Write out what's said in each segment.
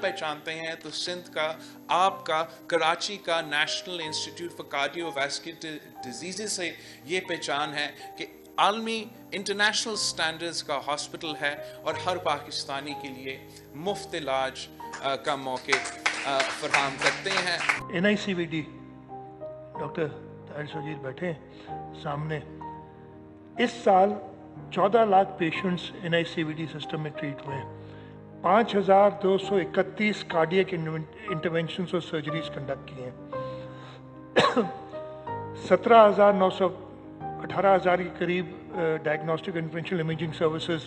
पहचानते हैं तो सिंध का, आपका कराची का national institute for cardiovascular disease से ये पहचान है कि आलमी इंटरनेशनल स्टैंडर्ड्स का हॉस्पिटल है और हर पाकिस्तानी के लिए मुफ्त इलाज का मौके फराहम करते हैं। NICVD डॉक्टर ताहिर सजीद बैठे हैं सामने। इस साल 14 लाख पेशेंट्स NICVD सिस्टम में ट्रीट हुए हैं। 5231 कार्डियक इंटरवेंशंस और सर्जरीज कंडक्ट किए हैं। 18,000 के करीब डायग्नोस्टिक इंटरवेंशनल इमेजिंग सर्विसेज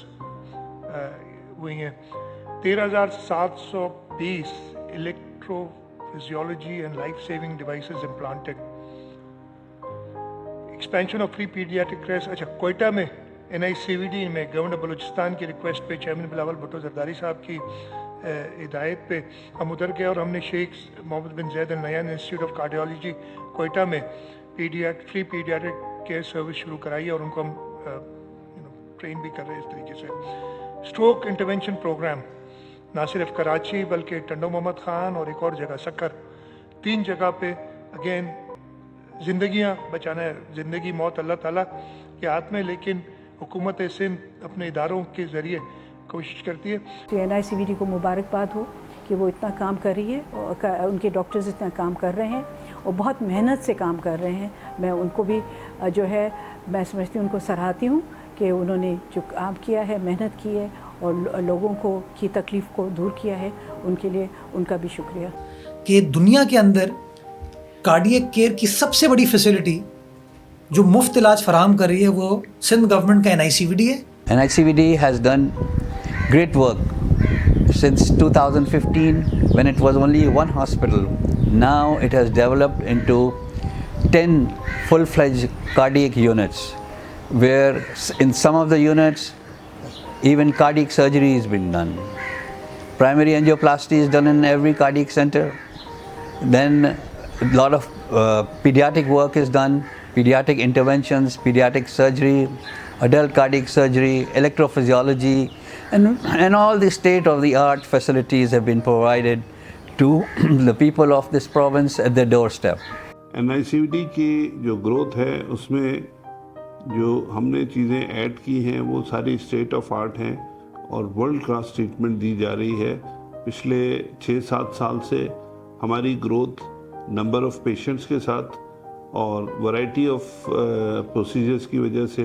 हुई हैं। 13,720 electrophysiology and life saving devices implanted. Expansion of free paediatric care. अच्छा, कोयटा में NICVD में गवर्नर बलूचिस्तान की रिक्वेस्ट पे, चेयरमैन बिलावल भुट्टो जरदारी साहब की हिदायत पे हम उधर गए और हमने Sheikh Mohammed bin Zayed Al Nahyan institute of cardiology Quetta में फ्री पीडियाट्रिक केयर सर्विस शुरू कराई है और उनको हम ट्रेन भी कर रहे हैं इस तरीके से। स्ट्रोक इंटरवेंशन प्रोग्राम ना सिर्फ कराची बल्कि टंडो मोहम्मद खान और एक और जगह सक्कर, 3 जगह पे अगेन ज़िंदगियाँ बचाना है। ज़िंदगी मौत अल्लाह ताला के हाथ में, लेकिन हुकूमत सिंध अपने इदारों के ज़रिए कोशिश करती है। तो NICVD को मुबारकबाद हो कि वो इतना काम कर रही है और उनके डॉक्टर्स इतना काम कर रहे हैं और बहुत मेहनत से काम कर रहे हैं। मैं उनको भी जो है मैं समझती हूँ, उनको सराहती हूँ कि उन्होंने जो काम किया है, मेहनत की है और लोगों को की तकलीफ़ को दूर किया है, उनके लिए उनका भी शुक्रिया। कि दुनिया के अंदर कार्डियक केयर की सबसे बड़ी फैसिलिटी जो मुफ्त इलाज फराहम कर रही है वो सिंध गवर्नमेंट का NICVD है। NICVD has done great work since 2015 when it was only one hospital. Now it has developed into 10 full-fledged cardiac units, where in some of the units even cardiac surgery is being done. Primary angioplasty is done in every cardiac center. Then a lot of pediatric work is done. Pediatric interventions, pediatric surgery, adult cardiac surgery, electrophysiology, and all the state-of-the-art facilities have been provided to the people of this province at their doorstep. NICVD की जो growth है उसमें जो हमने चीज़ें add की हैं वो सारी स्टेट ऑफ आर्ट हैं और वर्ल्ड क्लास ट्रीटमेंट दी जा रही है। पिछले 6-7 साल से हमारी ग्रोथ नंबर ऑफ पेशेंट्स के साथ और वैरायटी ऑफ प्रोसीजर्स की वजह से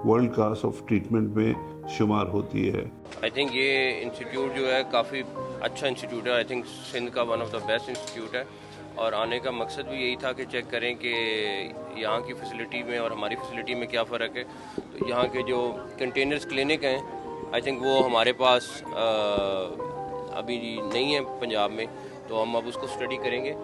वर्ल्ड क्लास ऑफ ट्रीटमेंट में शुमार होती है। आई थिंक ये इंस्टीट्यूट जो है काफ़ी अच्छा इंस्टीट्यूट है। आई थिंक सिंध का one of the best institute है और आने का मकसद भी यही था कि चेक करें कि यहाँ की फैसिलिटी में और हमारी फैसिलिटी में क्या फ़र्क है। तो यहाँ के जो कंटेनर्स क्लिनिक हैं आई थिंक वो हमारे पास अभी नहीं है पंजाब में, तो हम अब उसको स्टडी करेंगे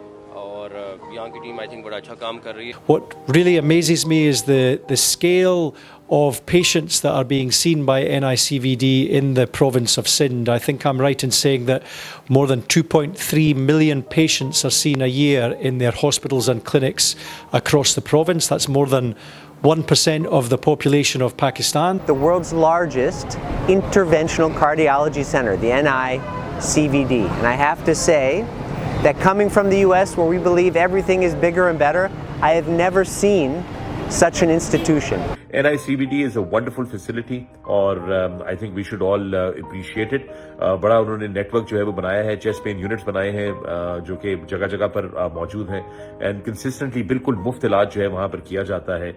और यहाँ की टीम आई थिंक बड़ा अच्छा काम कर रही है। What really amazes me is the scale of patients that are being seen by NICVD in the province of Sindh. I think I'm right in saying that more than 2.3 million patients are seen a year in their hospitals and clinics across the province. That's more than 1% of the population of Pakistan. The world's largest interventional cardiology center, the NICVD. And I have to say that coming from the US, where we believe everything is bigger and better, I have never seen such an institution. NICVD is a wonderful facility और I think we should all appreciate it. बड़ा उन्होंने network जो है वो बनाया है, chest pain units बनाए हैं जो कि जगह जगह पर मौजूद हैं एंड कंसिस्टेंटली बिल्कुल मुफ्त इलाज जो है वहाँ पर किया जाता है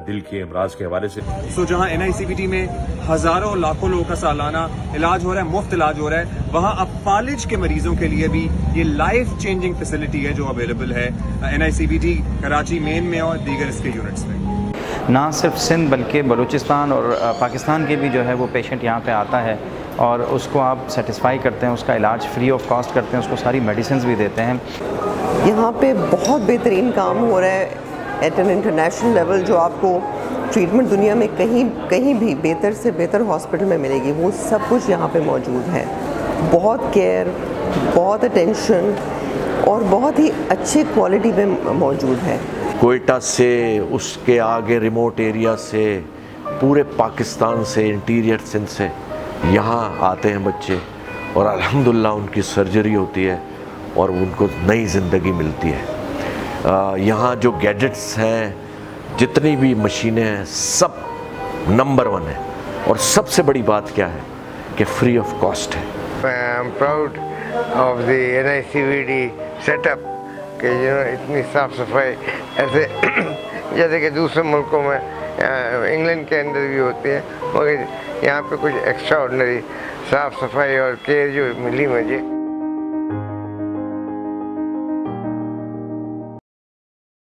दिल के अमराज के हवाले से। सो जहाँ NICVD में हजारों लाखों लोगों का सालाना इलाज हो रहा है, मुफ्त इलाज हो रहा है, वहाँ अब फालिज के मरीजों के लिए भी ये लाइफ चेंजिंग फैसिलिटी है जो अवेलेबल है NICVD कराची मेन में और दीगर इसके यूनिट्स में। ना सिर्फ सिंध बल्कि बलूचिस्तान और पाकिस्तान के भी जो है वो पेशेंट यहाँ पे आता है और उसको आप सेटिस्फाई करते हैं, उसका इलाज फ्री ऑफ कॉस्ट करते हैं, उसको सारी मेडिसिन भी देते हैं। यहाँ पे बहुत बेहतरीन काम हो रहा है एट एन इंटरनेशनल लेवल, जो आपको ट्रीटमेंट दुनिया में कहीं भी बेहतर से बेहतर हॉस्पिटल में मिलेगी, वो सब कुछ यहाँ पे मौजूद है। बहुत केयर, बहुत अटेंशन और बहुत ही अच्छी क्वालिटी पे मौजूद है। कोयटा से उसके आगे रिमोट एरिया से पूरे पाकिस्तान से इंटीरियर सिंध से यहाँ आते हैं बच्चे اور الحمدللہ ان کی سرجری ہوتی ہے اور ان کو نئی زندگی ملتی ہے. یہاں جو گیجٹس ہیں، جتنی بھی مشینیں ہیں، سب نمبر 1 ہیں. اور سب سے بڑی بات کیا ہے کہ فری آف کاسٹ ہے. I am proud of the NICVD setup کہ اتنی صاف صفائی ایسے جیسے کہ دوسرے ملکوں میں انگلینڈ کے اندر بھی ہوتی ہے، مگر یہاں پہ کچھ ایکسٹرا آرڈنری صاف صفائی اور کیئر جو ملی مجھے.